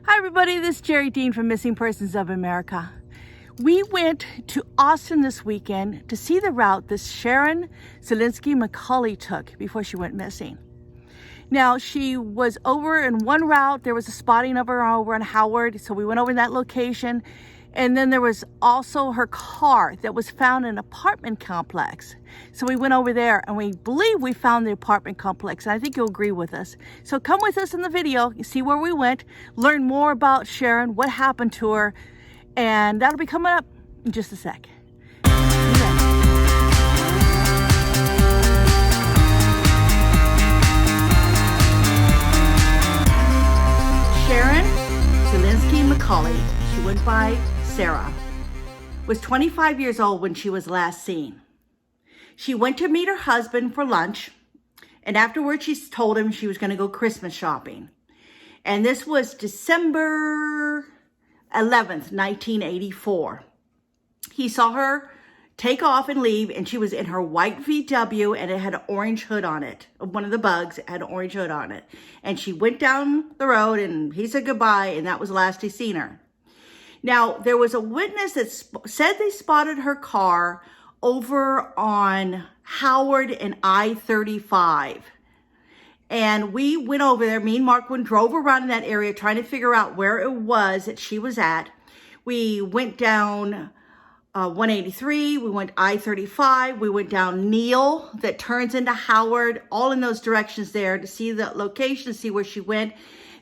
Hi everybody, this is Jerrie Dean from Missing Persons of America. We went to Austin this weekend to see the route that Sharon Levinski McCully took before she went missing. Now, she was over in one route. There was a spotting of her over on Howard, so we went over that location. And then there was also her car that was found in an apartment complex. So we went over there and we believe we found the apartment complex. And I think you'll agree with us. So come with us in the video, you see where we went, learn more about Sharon, what happened to her, and that'll be coming up in just a sec. Sharon Levinski McCully, she went by Sarah, was 25 years old when she was last seen. She went to meet her husband for lunch, and afterwards she told him she was going to go Christmas shopping. And this was December 11th, 1984. He saw her take off and leave, and she was in her white VW, and it had an orange hood on it. One of the bugs had an orange hood on it. And she went down the road, and he said goodbye, and that was the last he seen her. Now, there was a witness that said they spotted her car over on Howard and I-35. And we went over there. Me and Mark drove around in that area trying to figure out where it was that she was at. We went down 183. We went I-35. We went down Neal that turns into Howard, all in those directions there to see the location, to see where she went.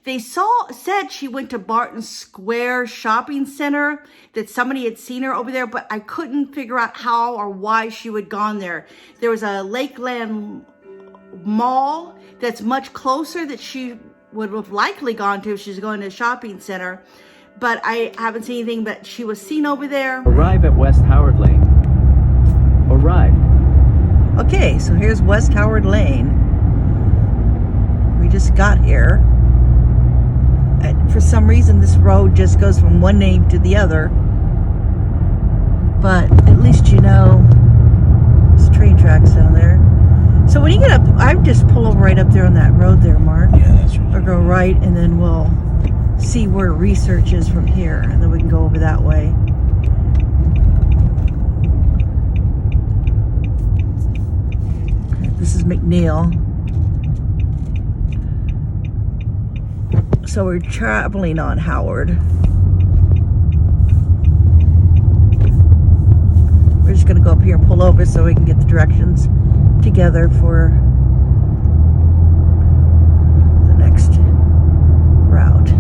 They said she went to Barton Square Shopping Center, that somebody had seen her over there, but I couldn't figure out how or why she would gone there. There was a Lakeland Mall that's much closer that she would have likely gone to if she's going to a shopping center, but I haven't seen anything, but she was seen over there. Arrive at West Howard Lane. Arrived. Okay, so here's West Howard Lane. We just got here. For some reason, this road just goes from one name to the other. But at least you know there's train tracks down there. So when you get up, I just pull over right up there on that road there, Mark. Yeah, that's right. Or go right, and then we'll see where Research is from here, and then we can go over that way. This is McNeil. So we're traveling on Howard. We're just gonna go up here and pull over so we can get the directions together for the next route.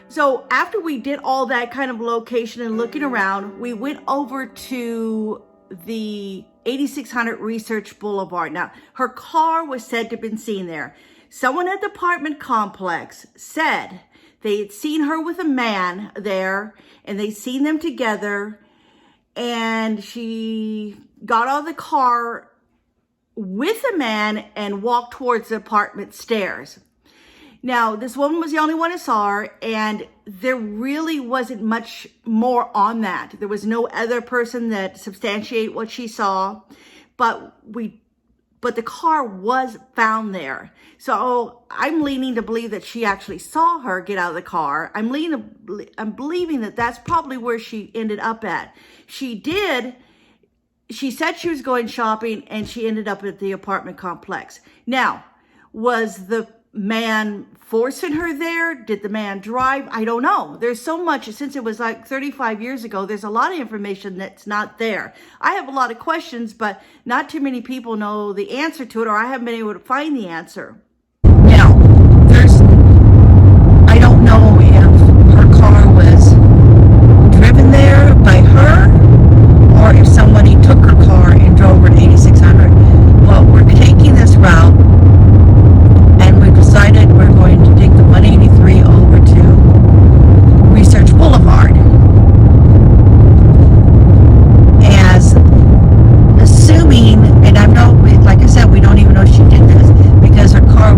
So after we did all that kind of location and looking around, we went over to the 8600 Research Boulevard. Now, her car was said to have been seen there. Someone at the apartment complex said they had seen her with a man there, and they'd seen them together, and she got out of the car with a man and walked towards the apartment stairs. Now, this woman was the only one who saw her, and there really wasn't much more on that. There was no other person that substantiated what she saw, but the car was found there. So I'm leaning to believe that she actually saw her get out of the car. I'm believing that that's probably where she ended up at. She said she was going shopping, and she ended up at the apartment complex. Now, was the man forcing her there? Did the man drive? I don't know. There's so much, since it was like 35 years ago, there's a lot of information that's not there. I have a lot of questions, but not too many people know the answer to it, or I haven't been able to find the answer. Now, I don't know if her car was driven there by her, or if somebody took her car and drove her to 8600. Well, we're taking this route, and we've decided we're going to take the 183 over to Research Boulevard. As assuming, and I'm not, like I said, we don't even know if she did this, because her car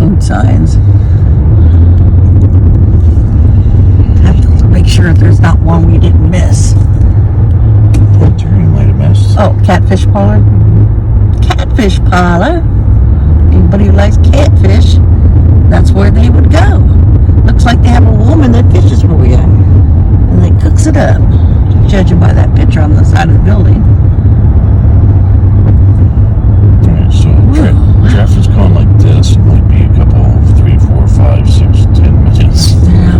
food signs. Have to make sure if there's not one we didn't miss. Jerrie might have missed. Oh, catfish parlor. Catfish parlor. Anybody who likes catfish, that's where they would go. Looks like they have a woman that fishes for you. And they cooks it up. Judging by that picture on the side of the building. Alright, so traffic's going like this. It might be a couple, 3, 4, 5, 6, 10 minutes. Yeah,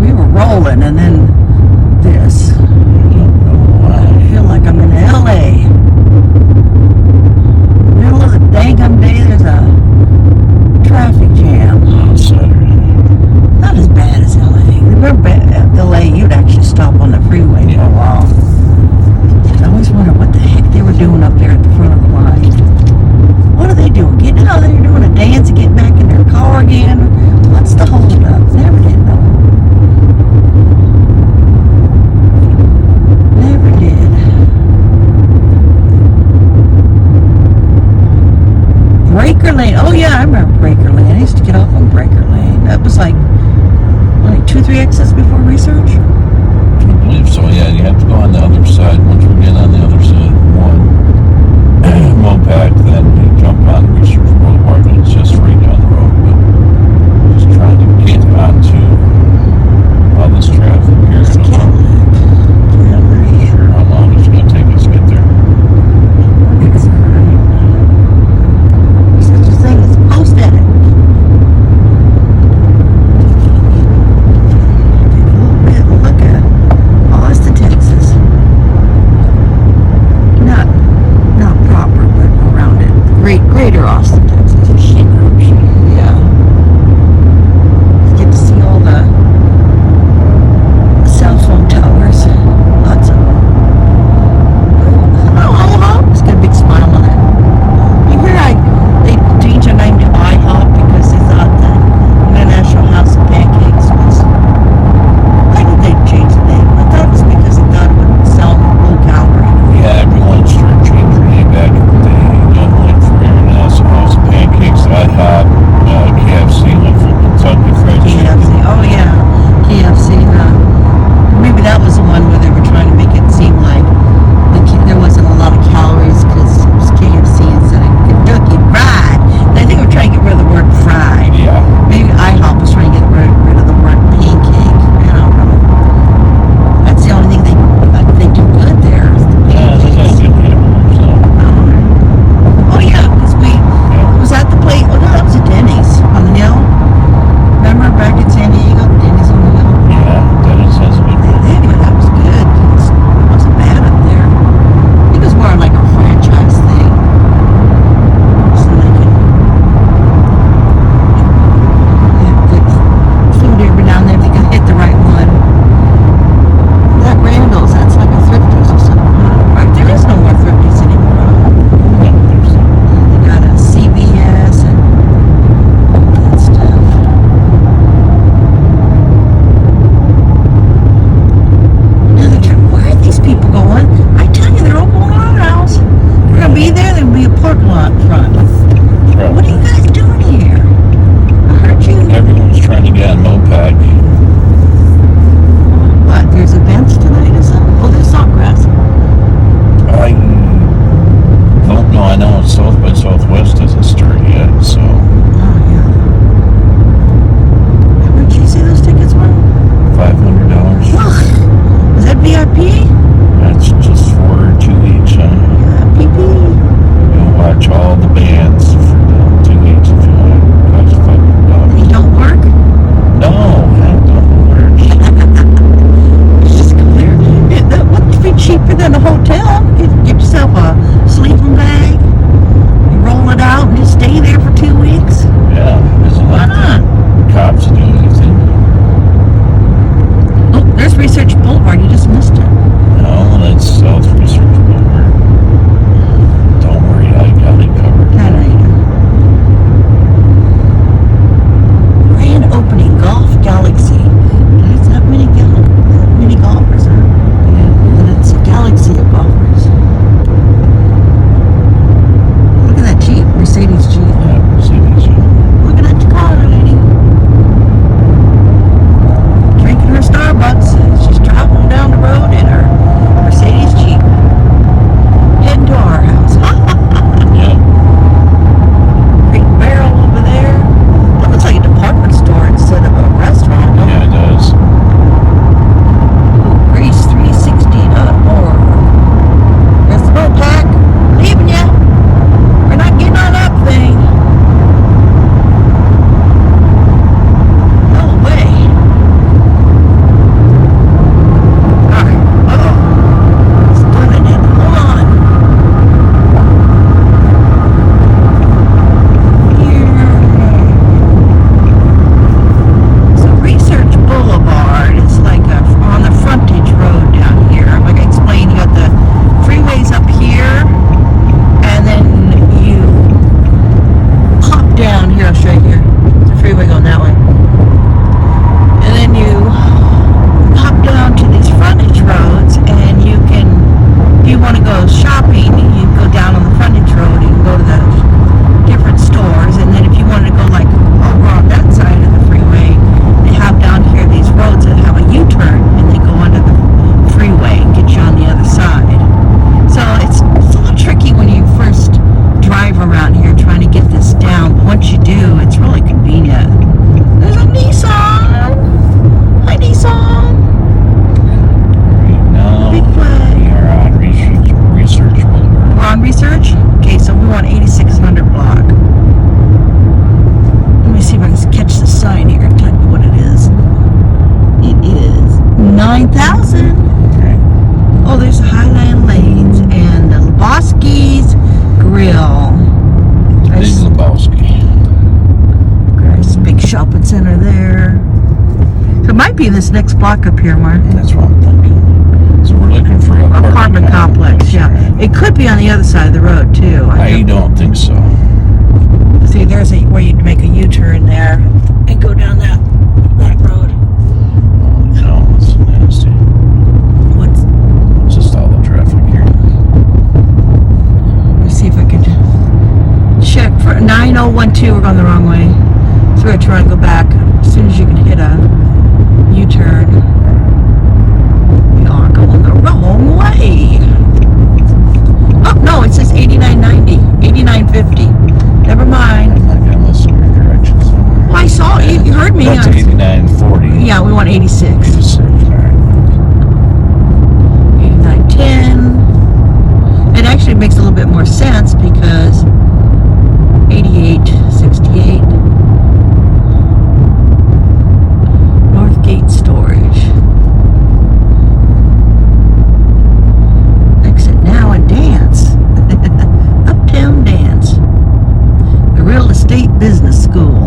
we were rolling and then this. I don't know why. I feel like I'm in LA. Middle of the dang day, there's a traffic jam. On Saturday. Not as bad as LA. Remember LA, you'd actually stop on the freeway for a while. I always wondered what the heck they were doing up there at the front of the line. What are they doing? Getting out there doing a dance and getting back in their car again? What's the hold up? Never did know. Never did. Breaker Lane. Oh yeah, I remember Breaker Lane. I used to get off on Breaker Lane. That was like only 2-3 exits before Research. I believe so, yeah. You have to go on the other side. Once we get on the other side of one Mopac, then you jump on Research Boulevard, and it's just right down the road. But just trying to get onto all this traffic here. I don't know. I'm not sure how long it's going to take us to get there. Such a thing as post edit. Look at Austin, Texas. Not proper, but around it. Greater Austin, Texas. Yeah. Get to see all the cell phone towers. Lots of them. Hello. It's got a big smile on it. You hear they changed their name to IHOP because they thought the International House of Pancakes was. Why did they change the name? I thought it was because they thought it would sell low calorie. Yeah, everyone started changing their name back in the day. Went from International House of Pancakes to IHOP, KFC, went from Kentucky Fried Chicken. KFC. Oh yeah, KFC. Maybe that was the one where they were trying to make it seem like there wasn't a lot of calories because it was KFC instead of Kentucky Fried. And I think they were trying to get rid of the word fried. Yeah. Maybe IHOP was trying to get rid of the word pancake. I don't know. That's the only thing they do good there. Is the Yeah, they got pancakes. good hamburgers, so. Oh yeah, because we was at the place. Oh no, that was a Denny's on the hill. Remember back in San Diego, Denny's on the hill. Yeah, Dennis has a good one. Anyway, that was good. It wasn't bad up there. I think it was more like a franchise thing. So they could have good food every now and then if they could hit the right one. That Randall's, that's like a Thrifties or something. Right, there is no more Thrifties anymore. Yeah, there's They got a CVS and all that stuff. Now they're trying, where are these people going? I tell you, they're all going to our house. We're going to be there, there'll be a parking lot in front. What are you guys doing here? I heard you. Everyone's trying to get on Mopac. What, there's events tonight or something? Oh, there's Sawgrass. I don't know. I know South by Southwest hasn't started yet, so. Oh, yeah. Where did you see those tickets were? $500. Ugh. Is that VIP? That's just for 2 weeks, huh? Yeah, PP. You'll watch all the bands for the 2 weeks if you want. Costs $500. You don't work? No, I don't work. It's just clear. That would be cheaper than a hotel. You get yourself a sleeping bag, you roll it out, and just stay there for 2 weeks. Yeah, there's a Why lot not? of cops do anything. Oh, there's Research Boulevard. You just missed it. No, that's South Research Blvd. Don't worry, I got it covered. Kind of. Grand opening Golf Galaxy. There's that many golfers, huh? And it's a galaxy of golfers. Look at that Jeep, Mercedes Jeep. Yeah, Mercedes. Look at that $89,000. Okay. Oh, there's the Highland Lanes and the Lebowski's Grill. Big Lebowski. There's a big shopping center there. So it might be this next block up here, Mark. That's what I'm thinking. So we're looking for an Apartment complex, yeah. It could be on the other side of the road, too. I don't think so. See, there's where you'd make a U-turn there and go down that road. No, it's nasty. What's... It's just all the traffic here. Let me see if I can check for 9012. We're going the wrong way, so we're gonna try and go back as soon as you can hit a U-turn. We are going the wrong way. Oh no, it says 8990, 8950. Never mind. I'm not gonna listen to your directions somewhere. Well, I saw you heard me. That's 8940. Yeah, we want 86. 86. All right. 8910. It actually makes a little bit more sense because 8868. Northgate Storage. Exit now and dance. Uptown Dance. The Real Estate Business School.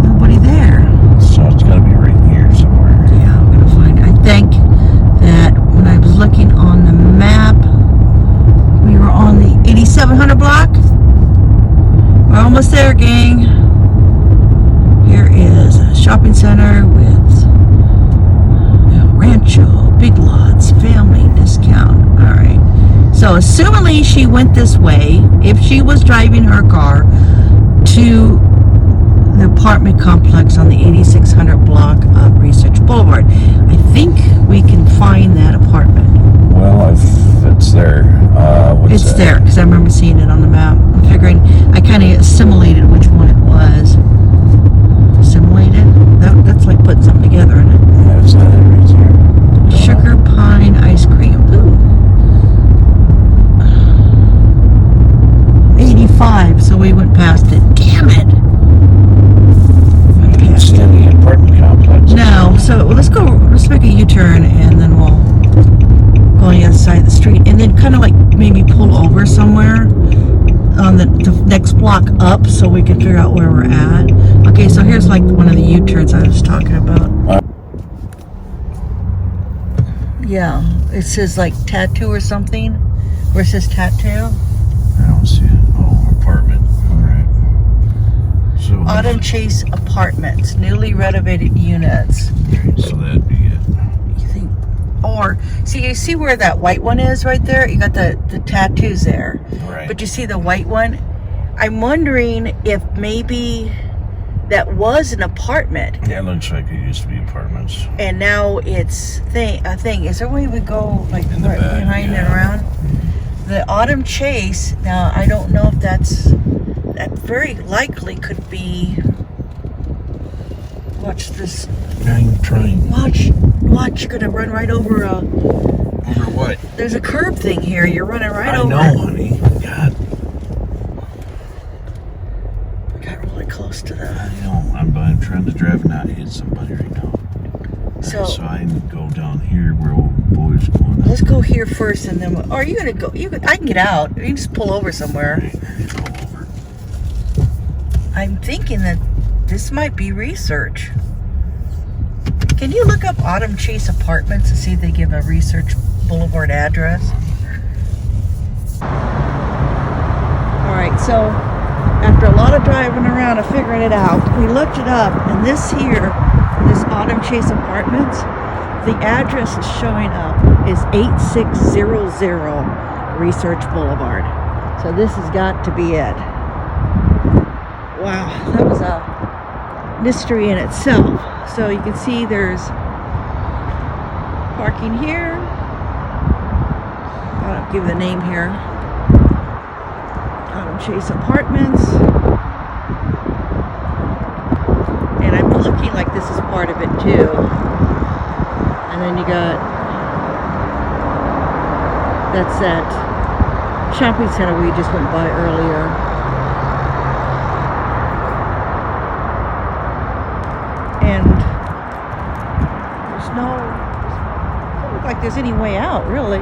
Nobody there. So it's gotta be right here somewhere. Yeah, I'm gonna find it. I think that when I was looking on the map, we were on the 8700 block. We're almost there, gang. Here is a shopping center with Rancho, Big Lots, family discount. All right. So, assumingly she went this way, if she was driving her car to the apartment complex on the 8600 block of Research Boulevard, I think we can find that apartment. Well, if it's there, what's It's that? there because I remember seeing it on the map. I'm figuring I kind of assimilated which one it was. Assimilated? That's like putting something together, isn't it? Yeah, it's that right there. Sugar pine ice cream. Ooh. 85, so we went past it. Damn it! I didn't see any apartment complex. No, so let's make a U-turn and then we'll go on the other side of the street and then kind of like maybe pull over somewhere on the next block up so we can figure out where we're at. Okay, so here's like one of the U-turns I was talking about. Yeah, it says like tattoo or something. Where it says tattoo. I don't see it. Oh, apartment. All right. So Autumn Chase Apartments, newly renovated units. Okay, so that'd be it. You think, or you see where that white one is right there? You got the tattoos there. Right. But you see the white one? I'm wondering if maybe that was an apartment Yeah, it looks like it used to be apartments. and now it's a thing. Is there a way we go like In the right back, behind and yeah. around? The Autumn Chase, now I don't know if that very likely could be. Watch this. I'm trying. Watch, you're gonna run right over a. Over what? There's a curb thing here. You're running right I over. know, honey. God, I got really close to that. I know. I'm trying to drive and not hit somebody right now. So So I go down here where old boy's going. let's go here first, and then. Or are you gonna go? I can get out. You can just pull over somewhere. Right, pull over. I'm thinking that this might be Research. Can you look up Autumn Chase Apartments and see if they give a Research Boulevard address? All right, so after a lot of driving around and figuring it out, we looked it up, and this Autumn Chase Apartments, the address is showing up is 8600 Research Boulevard. So this has got to be it. Wow, that was a mystery in itself. So you can see there's parking here. I'll give the name here. Autumn Chase Apartments. And I'm looking like this is part of it too. And then you got, that's that shopping center we just went by earlier. And there's no doesn't look like there's any way out, really.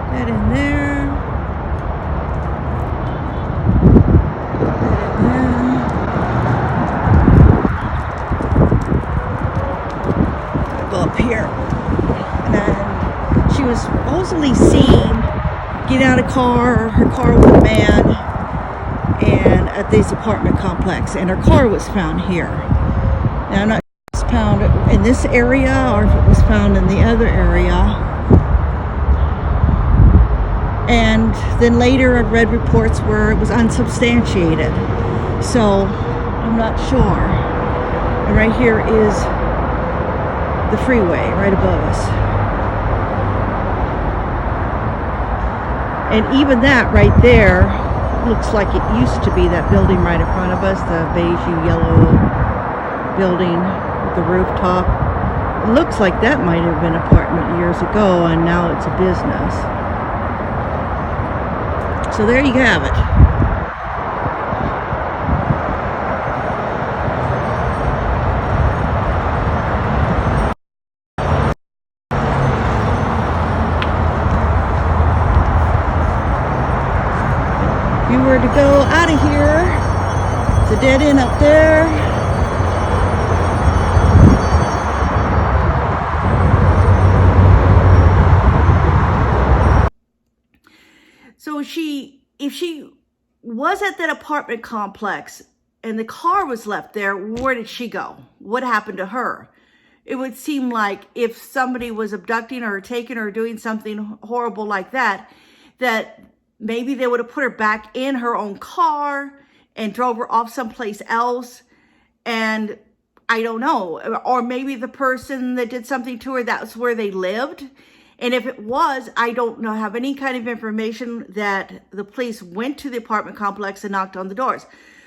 That in there. Go up here. And then she was supposedly seen get out of her car with a man, and at this apartment complex, and her car was found here. Now I'm not sure if it was found in this area or if it was found in the other area. And then later I read reports where it was unsubstantiated. So I'm not sure. And right here is the freeway right above us. And even that right there looks like it used to be that building right in front of us, the beige yellow building with the rooftop. It looks like that might have been an apartment years ago, and now it's a business. So there you have it. If you were to go out of here, it's a dead end up there. So if she was at that apartment complex and the car was left there, where did she go? What happened to her? It would seem like if somebody was abducting her or taking her or doing something horrible like that, that maybe they would have put her back in her own car and drove her off someplace else. And I don't know. Or maybe the person that did something to her, that's where they lived. And if it was, I don't know, have any kind of information that the police went to the apartment complex and knocked on the doors.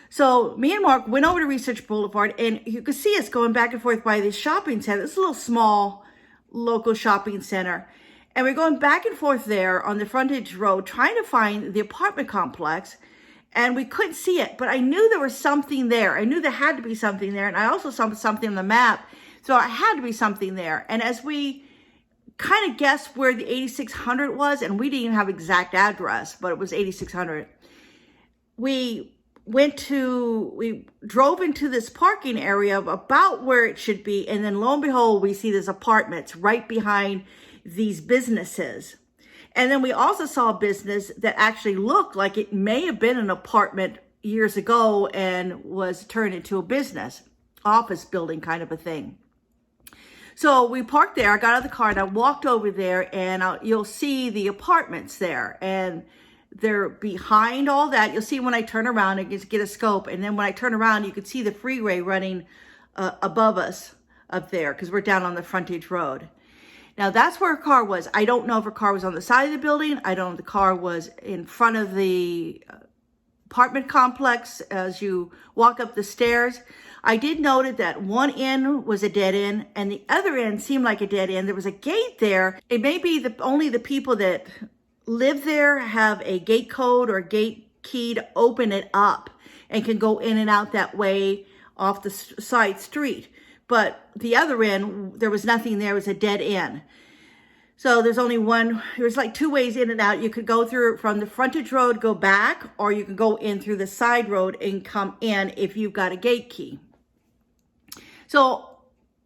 So me and Mark went over to Research Boulevard, and you could see us going back and forth by this shopping center. It's a little small local shopping center. And we're going back and forth there on the frontage road, trying to find the apartment complex. And we couldn't see it, but I knew there was something there. I knew there had to be something there. And I also saw something on the map. So it had to be something there. And as we kind of guessed where the 8600 was, and we didn't even have exact address, but it was 8600. We drove into this parking area about where it should be. And then lo and behold, we see these apartments right behind these businesses. And then we also saw a business that actually looked like it may have been an apartment years ago and was turned into a business, office building kind of a thing. So we parked there. I got out of the car and I walked over there, and you'll see the apartments there, and they're behind all that. You'll see when I turn around, I just get a scope. And then when I turn around, you can see the freeway running above us up there, because we're down on the frontage road. Now that's where her car was. I don't know if her car was on the side of the building. I don't know if the car was in front of the apartment complex as you walk up the stairs. I did note that one end was a dead end and the other end seemed like a dead end. There was a gate there. It may be only the people that live there have a gate code or a gate key to open it up and can go in and out that way off the side street. But the other end, there was nothing there. It was a dead end. So there's only one. There's like two ways in and out. You could go through from the frontage road, go back, or you can go in through the side road and come in if you've got a gate key. So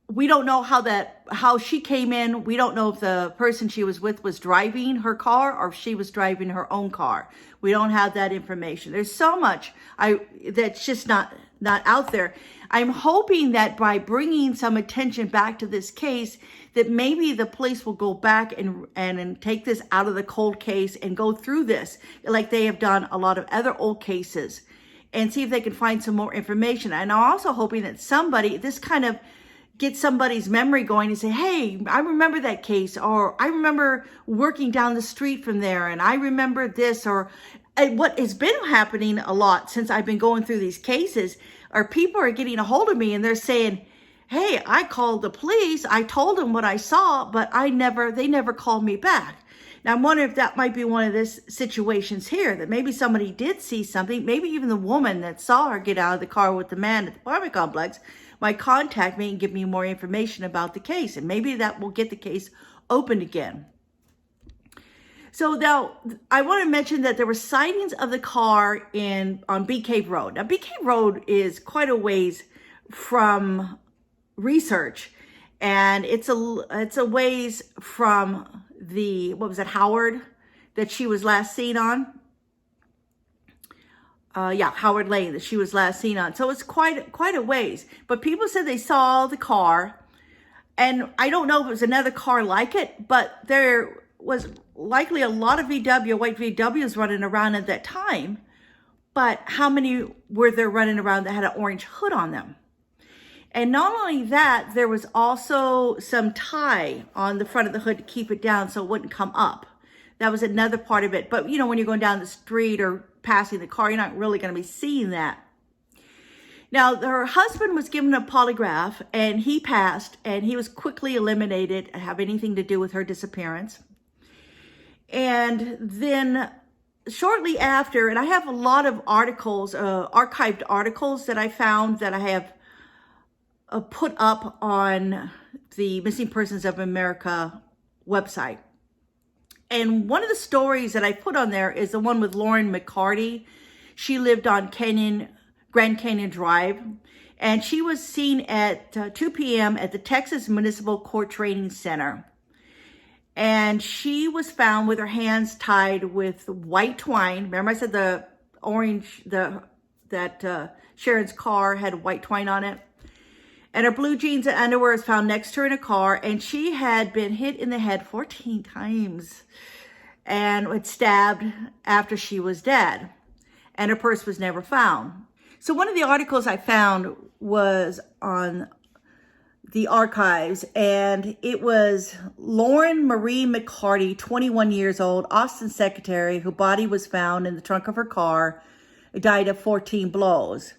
we don't know how she came in. We don't know if the person she was with was driving her car or if she was driving her own car. We don't have that information. There's so much that's just not out there. I'm hoping that by bringing some attention back to this case, that maybe the police will go back and take this out of the cold case and go through this like they have done a lot of other old cases and see if they can find some more information. And I'm also hoping that this kind of gets somebody's memory going and say, hey, I remember that case, or I remember working down the street from there, and I remember this, or what has been happening a lot since I've been going through these cases are people are getting a hold of me and they're saying, hey, I called the police. I told them what I saw, but they never called me back. Now I'm wondering if that might be one of these situations here, that maybe somebody did see something. Maybe even the woman that saw her get out of the car with the man at the apartment complex might contact me and give me more information about the case. And maybe that will get the case opened again. So now I want to mention that there were sightings of the car on Bee Cave Road. Now, Bee Cave Road is quite a ways from Research, and it's a ways from the, what was it, Howard, that she was last seen on. Howard Lane that she was last seen on. So it's quite a ways. But people said they saw the car, and I don't know if it was another car like it, but there was likely a lot of white VWs running around at that time. But how many were there running around that had an orange hood on them? And not only that, there was also some tie on the front of the hood to keep it down so it wouldn't come up. That was another part of it. But, you know, when you're going down the street or passing the car, you're not really going to be seeing that. Now, her husband was given a polygraph, and he passed, and he was quickly eliminated to have anything to do with her disappearance. And then shortly after, and I have a lot of articles, archived articles that I found that I have put up on the Missing Persons of America website. And one of the stories that I put on there is the one with Lauren McCarty. She lived on Grand Canyon Drive, and she was seen at 2 p.m. at the Texas Municipal Court Training Center. And she was found with her hands tied with white twine. Remember I said that Sharon's car had white twine on it? And her blue jeans and underwear was found next to her in a car, and she had been hit in the head 14 times and was stabbed after she was dead. And her purse was never found. So one of the articles I found was on the archives, and it was Lauren Marie McCarty, 21 years old, Austin secretary, whose body was found in the trunk of her car, died of 14 blows.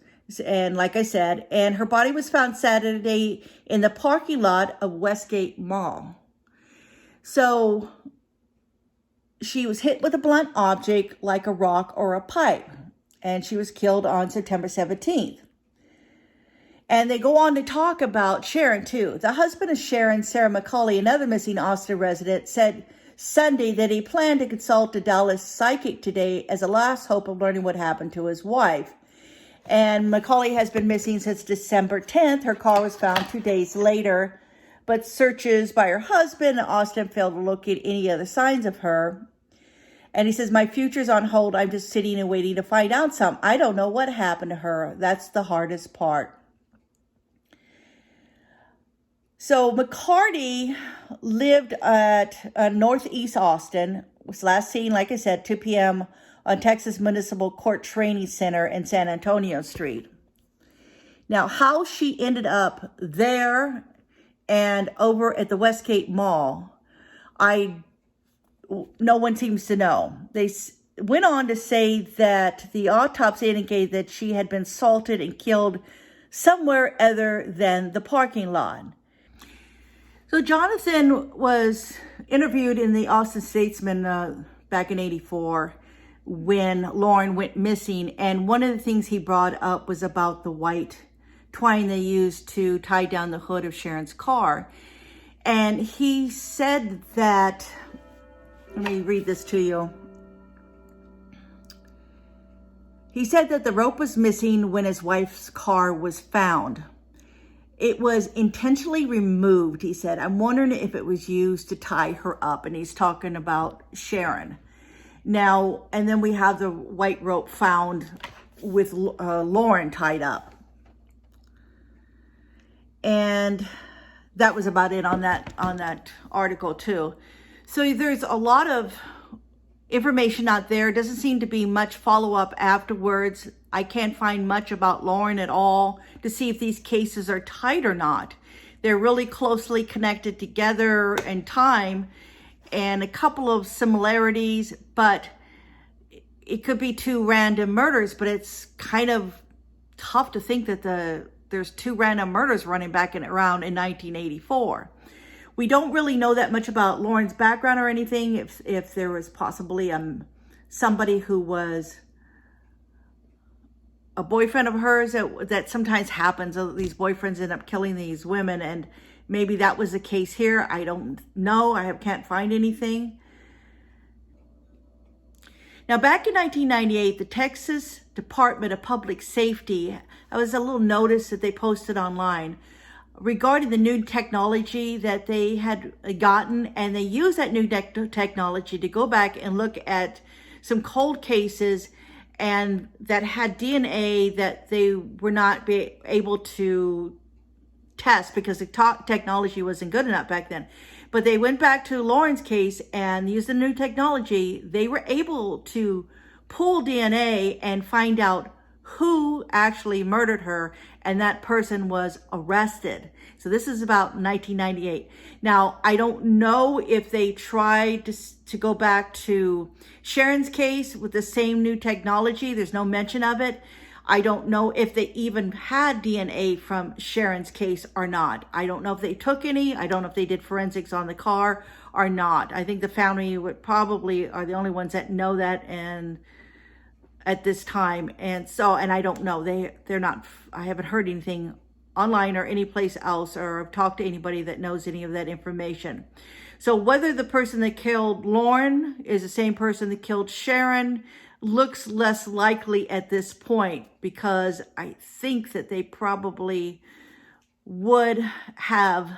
And like I said, and her body was found Saturday in the parking lot of Westgate Mall. So she was hit with a blunt object like a rock or a pipe, and she was killed on September 17th. And they go on to talk about Sharon too. The husband of Sharon, Sarah McCully, another missing Austin resident, said Sunday that he planned to consult a Dallas psychic today as a last hope of learning what happened to his wife. And McCully has been missing since December 10th. Her car was found 2 days later, but searches by her husband in Austin failed to locate any other signs of her. And he says, my future's on hold. I'm just sitting and waiting to find out some. I don't know what happened to her. That's the hardest part. So McCarty lived at Northeast Austin, was last seen, like I said, 2 p.m. on Texas Municipal Court Training Center in San Antonio Street. Now, how she ended up there and over at the Westgate Mall, no one seems to know. They went on to say that the autopsy indicated that she had been assaulted and killed somewhere other than the parking lot. So Jonathan was interviewed in the Austin Statesman back in '84 when Lauren went missing. And one of the things he brought up was about the white twine they used to tie down the hood of Sharon's car. And he said that, let me read this to you. He said that the rope was missing when his wife's car was found. It was intentionally removed, he said. I'm wondering if it was used to tie her up. And he's talking about Sharon. Now, and then we have the white rope found with Lauren tied up. And that was about it on that article too. So there's a lot of information out there. Doesn't seem to be much follow-up afterwards. I can't find much about Lauren at all to see if these cases are tied or not. They're really closely connected together in time and a couple of similarities, but it could be two random murders, but it's kind of tough to think that there's two random murders running back around in 1984. We don't really know that much about Lauren's background or anything. If there was possibly somebody who was a boyfriend of hers that sometimes happens. These boyfriends end up killing these women, and maybe that was the case here. I don't know. Can't find anything. Now, back in 1998, the Texas Department of Public Safety, that was a little notice that they posted online regarding the new technology that they had gotten, and they used that new technology to go back and look at some cold cases and that had DNA that they were not able to test because the technology wasn't good enough back then. But they went back to Lauren's case and used the new technology. They were able to pull DNA and find out who actually murdered her, and that person was arrested. So this is about 1998. Now, I don't know if they tried to go back to Sharon's case with the same new technology. There's no mention of it. I don't know if they even had DNA from Sharon's case or not. I don't know if they took any. I don't know if they did forensics on the car or not. I think the family would probably are the only ones that know that, and at this time. And I don't know. They're not, I haven't heard anything online or any place else, or I've talked to anybody that knows any of that information. So whether the person that killed Lauren is the same person that killed Sharon looks less likely at this point, because I think that they probably would have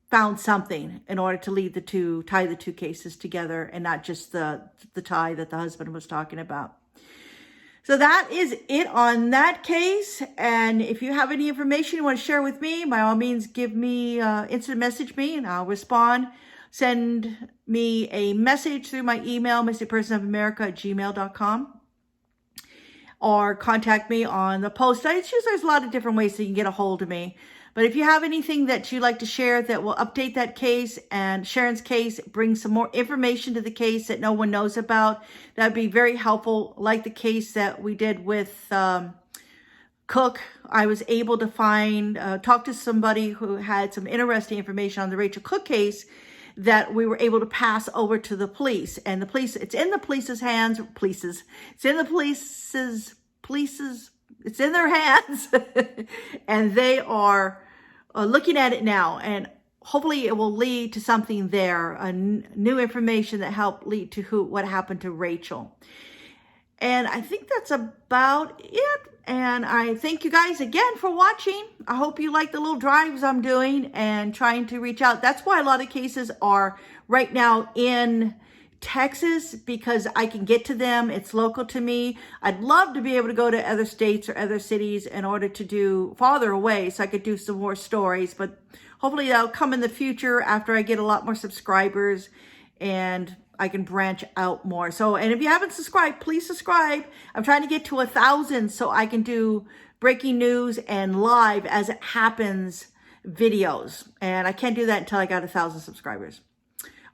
found something in order to tie the two cases together, and not just the tie that the husband was talking about. So that is it on that case. And if you have any information you want to share with me, by all means, give me, instant message me and I'll respond. Send me a message through my email, missingpersonsofamerica@gmail.com, or contact me on the post. There's a lot of different ways that you can get a hold of me. But if you have anything that you'd like to share that will update that case and Sharon's case, bring some more information to the case that no one knows about, that'd be very helpful. Like the case that we did with Cook, I was able to talk to somebody who had some interesting information on the Rachel Cook case that we were able to pass over to the police. And the police, it's in the police's hands, it's in their hands, and they are looking at it now, and hopefully it will lead to something there, new information that helped lead to what happened to Rachel. And I think that's about it. And I thank you guys again for watching. I hope you like the little drives I'm doing and trying to reach out. That's why a lot of cases are right now in Texas, because I can get to them. It's local to me. I'd love to be able to go to other states or other cities in order to do farther away so I could do some more stories, but hopefully that'll come in the future after I get a lot more subscribers and I can branch out more. So, and if you haven't subscribed, please subscribe. I'm trying to get to 1,000 so I can do breaking news and live as it happens videos. And I can't do that until I got 1,000 subscribers.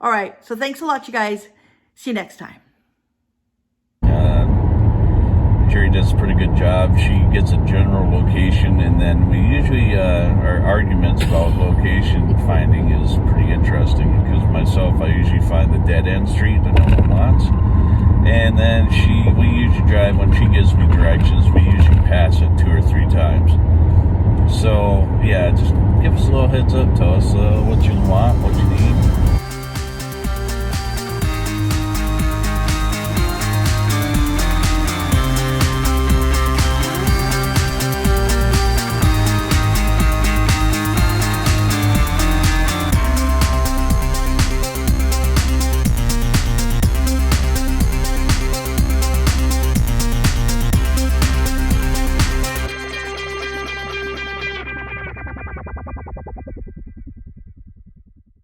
All right. So thanks a lot, you guys. See you next time. Jerrie does a pretty good job. She gets a general location, and then we usually, our arguments about location finding is pretty interesting, because myself, I usually find the dead-end street that no one wants. And then we usually drive, when she gives me directions, we usually pass it 2 or 3 times. So, yeah, just give us a little heads up. Tell us what you want, what